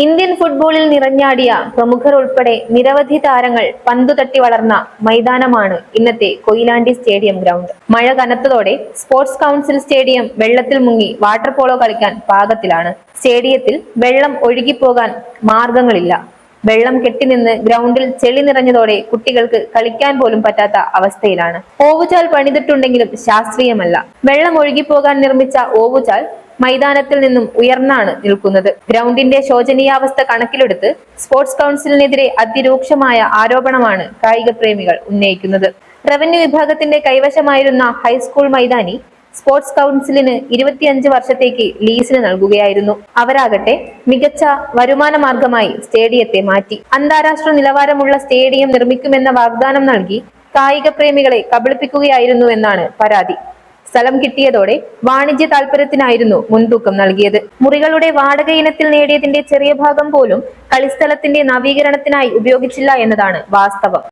Indian ഫുട്ബോളിൽ നിറഞ്ഞാടിയ പ്രമുഖർ ഉൾപ്പെടെ നിരവധി താരങ്ങൾ പന്തു തട്ടി വളർന്ന മൈതാനമാണ് ഇന്നത്തെ കൊയിലാണ്ടി സ്റ്റേഡിയം ഗ്രൗണ്ട്. മഴ കനത്തതോടെ സ്പോർട്സ് കൗൺസിൽ സ്റ്റേഡിയം വെള്ളത്തിൽ മുങ്ങി വാട്ടർ പോളോ കളിക്കാൻ പാകത്തിലാണ്. സ്റ്റേഡിയത്തിൽ വെള്ളം ഒഴുകിപ്പോകാൻ മാർഗങ്ങളില്ല. വെള്ളം കെട്ടിനിന്ന് ഗ്രൗണ്ടിൽ ചെളി നിറഞ്ഞതോടെ കുട്ടികൾക്ക് കളിക്കാൻ പോലും പറ്റാത്ത അവസ്ഥയിലാണ്. ഓവുചാൽ പണിതിട്ടുണ്ടെങ്കിലും ശാസ്ത്രീയമല്ല. വെള്ളം ഒഴുകിപ്പോകാൻ നിർമ്മിച്ച ഓവുചാൽ മൈതാനത്തിൽ നിന്നും ഉയർന്നാണ് നിൽക്കുന്നത്. ഗ്രൗണ്ടിന്റെ ശോചനീയാവസ്ഥ കണക്കിലെടുത്ത് സ്പോർട്സ് കൗൺസിലിനെതിരെ അതിരൂക്ഷമായ ആരോപണമാണ് കായിക പ്രേമികൾ ഉന്നയിക്കുന്നത്. റവന്യൂ വിഭാഗത്തിന്റെ കൈവശമായിരുന്ന ഹൈസ്കൂൾ മൈതാനി സ്പോർട്സ് കൗൺസിലിന് 25 വർഷത്തേക്ക് ലീസിന് നൽകുകയായിരുന്നു. അവരാകട്ടെ മികച്ച വരുമാന മാർഗമായി സ്റ്റേഡിയത്തെ മാറ്റി. അന്താരാഷ്ട്ര നിലവാരമുള്ള സ്റ്റേഡിയം നിർമ്മിക്കുമെന്ന വാഗ്ദാനം നൽകി കായിക പ്രേമികളെ കബളിപ്പിക്കുകയായിരുന്നു എന്നാണ് പരാതി. സ്ഥലം കിട്ടിയതോടെ വാണിജ്യ താൽപര്യത്തിനായിരുന്നു മുൻതൂക്കം നൽകിയത്. മുറികളുടെ വാടക ഇനത്തിൽ നേടിയതിന്റെ ചെറിയ ഭാഗം പോലും കളിസ്ഥലത്തിന്റെ നവീകരണത്തിനായി ഉപയോഗിച്ചില്ല എന്നതാണ് വാസ്തവം.